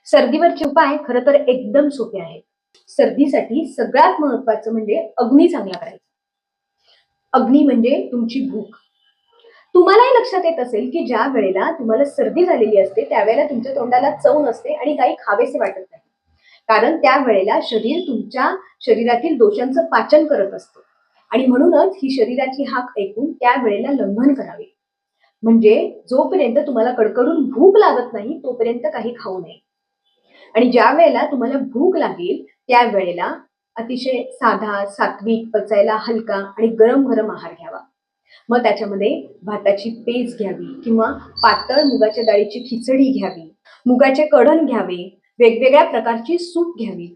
सर्दीवरचे उपाय खरं तर एकदम सोपे आहेत. सर्दीसाठी सगळ्यात महत्त्वाचं म्हणजे अग्नी चांगला करायचा. अग्नी म्हणजे तुमची भूक. तुम्हालाही लक्षात येत असेल, की ज्या वेळेला तुम्हाला सर्दी झालेली असते, त्यावेळेला तुमच्या तोंडाला चव नसते आणि काही खावेसे वाटत नाही. कारण त्यावेळेला शरीर तुमच्या शरीरातील दोषांचं पाचन करत असतं आणि म्हणूनच ही शरीराची हाक ऐकून त्यावेळेला लंघन करावे. म्हणजे जोपर्यंत तुम्हाला कडकडून भूक लागत नाही, तोपर्यंत काही खाऊ नये. आणि ज्या वेळेला तुम्हाला भूक लागेल त्यावेळेला अतिशय साधा, सात्विक, पचायला हलका आणि गरम गरम आहार घ्यावा. मग त्याच्यामध्ये भाताची पेज घ्यावी किंवा पातळ मुगाच्या डाळीची खिचडी घ्यावी, मुगाचे कढण घ्यावे, वेगवेगळ्या प्रकारची सूप घ्यावी.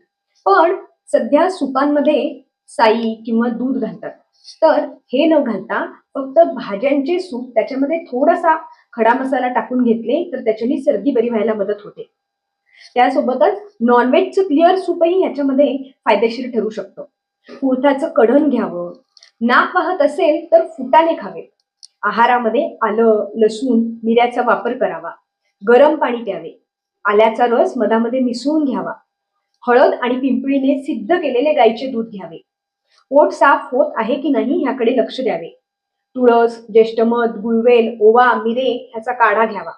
पण सध्या सुपांमध्ये साई किंवा दूध घालतात, तर हे न घालता फक्त भाज्यांचे सूप त्याच्यामध्ये थोडासा खडा मसाला टाकून घेतले तर त्याच्याने सर्दी बरी व्हायला मदत होते. त्यासोबतच नॉनव्हेजचं क्लिअर सूपही याच्यामध्ये फायदेशीर ठरू शकतं. कुळथाचं कढण घ्यावं. नाक वाहत असेल तर फुटाणे खावे. आहारामध्ये आलं, लसूण, मिऱ्याचा वापर करावा. गरम पाणी प्यावे. आल्याचा रस मधामध्ये मिसळून घ्यावा. हळद आणि पिंपळीने सिद्ध केलेले गाईचे दूध घ्यावे. पोट साफ होत आहे की नाही याकडे लक्ष द्यावे. तुळस, ज्येष्ठमध, गुळवेल, ओवा, मिरे ह्याचा काढा घ्यावा.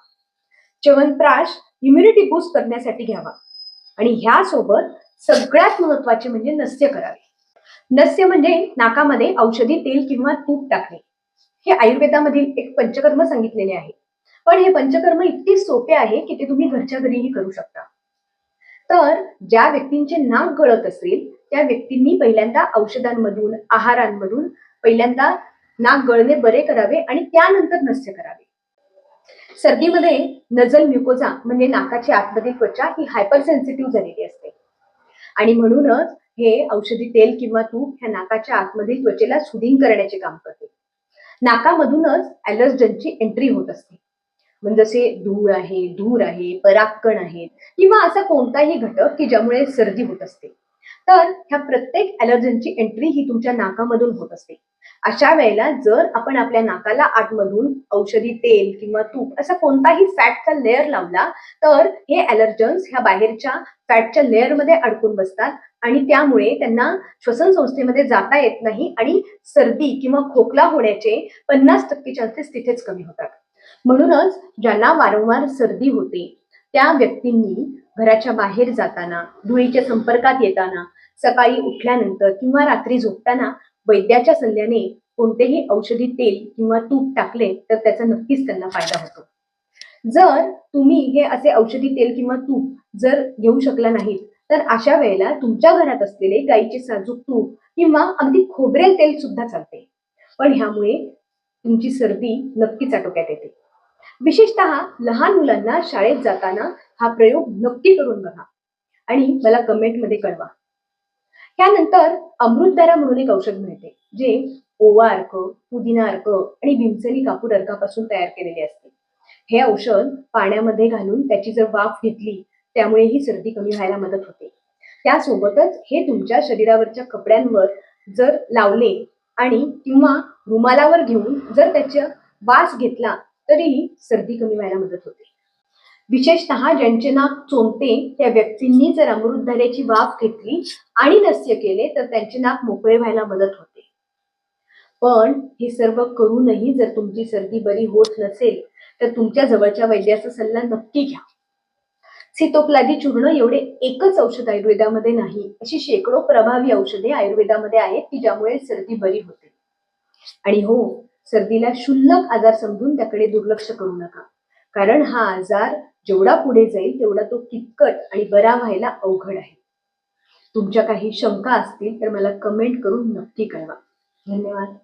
च्यवनप्राश इम्युनिटी बूस्ट करण्यासाठी घ्यावा. आणि ह्यासोबत सगळ्यात महत्वाचे म्हणजे नस्य करावे. नस्य म्हणजे नाकामध्ये औषधी तेल किंवा तूप टाकणे. हे आयुर्वेदामधील एक पंचकर्म सांगितलेले आहे. पण हे पंचकर्म इतके सोपे आहे की ते तुम्ही घरच्या घरीही करू शकता. तर ज्या व्यक्तींचे नाक गळत असेल त्या व्यक्तींनी पहिल्यांदा औषधांमधून, आहारांमधून पहिल्यांदा नाक गळणे बरे करावे आणि त्यानंतर नस्य करावे. सर्दीमध्ये नजल म्युकोजा म्हणजे नाकाची आतमधील त्वचा ही हायपर सेन्सिटिव्ह झालेली असते आणि म्हणूनच हे औषधी तेल किंवा तूप ह्या नाकाच्या आतमधील त्वचेला सुदिंग करण्याचे काम करते. नाकामधूनच ॲलर्जनची एंट्री होत असते. म्हणजे जसे धूळ आहे, धूर आहे, परागकण आहेत किंवा असा कोणताही घटक की ज्यामुळे सर्दी होत असते. तर ह्या प्रत्येक ॲलर्जनची एंट्री ही तुमच्या नाकामधून होत असते. अशा वेळेला जर आपण आपल्या नाकाला आतमधून औषधी तेल किंवा तूप असा कोणताही फॅटचा लेअर लावला तर हे ॲलर्जन्स ह्या बाहेरच्या फॅटच्या लेअरमध्ये अडकून बसतात आणि त्यामुळे त्यांना श्वसन संस्थेमध्ये जाता येत नाही आणि सर्दी किंवा खोकला होण्याचे 50% चान्सेस तिथेच कमी होतात. म्हणूनच ज्यांना वारंवार सर्दी होते त्या व्यक्तींनी घराच्या बाहेर जाताना, धुळीच्या संपर्कात येताना, सकाळी उठल्यानंतर किंवा रात्री झोपताना वैद्याच्या सल्ल्याने कोणतेही औषधी तेल किंवा तूप टाकले तर त्याचा नक्कीच त्यांना फायदा होतो. जर तुम्ही हे असे औषधी तेल किंवा तूप जर घेऊ शकला नाहीत तर अशा वेळेला तुमच्या घरात असलेले गाईचे साजूक तूप किंवा अगदी खोबरेल तेल सुद्धा चालते. पण ह्यामुळे तुमची सर्दी नक्कीच आटोक्यात येते. विशेषतः लहान मुलांना शाळेत जाताना हा प्रयोग नक्की करून बघा आणि मला कमेंटमध्ये कळवा. त्यानंतर अमृतधारा म्हणून एक औषध मिळते जे ओवा अर्क, पुदिना अर्क आणि भीमसेनी कापूर अर्कापासून तयार केलेले असते. हे औषध पाण्यामध्ये घालून त्याची जर वाफ घेतली त्यामुळे ही सर्दी कमी व्हायला मदत होते. त्यासोबतच हे तुमच्या शरीरावरच्या कपड्यांवर जर लावले आणि किंवा रुमालावर घेऊन जर त्याचा वास घेतला तरीही सर्दी कमी व्हायला मदत होते. विशेषतः ज्यांचे नाक चोंदते त्या व्यक्तींनी जर अमृतधारेची वाफ घेतली आणि नस्य केले तर त्यांचे नाक मोकळे व्हायला मदत होते. पण हे सर्व करूनही जर तुमची सर्दी बरी होत नसेल तर तुमच्या जवळच्या वैद्याचा सल्ला नक्की घ्या. सीतोप्लादी चूर्ण एवढे एकच औषध आयुर्वेदामध्ये नाही, अशी शेकडो प्रभावी औषधे आयुर्वेदामध्ये आहेत की ज्यामुळे सर्दी बरी होते. आणि हो, सर्दीला क्षुल्लक आजार समजून त्याकडे दुर्लक्ष करू नका. कारण हा आजार जेवढा पुढे जाईल तेवढा तो किचकट आणि बरा व्हायला अवघड आहे. तुमच्या काही शंका असतील तर मला कमेंट करून नक्की कळवा. धन्यवाद.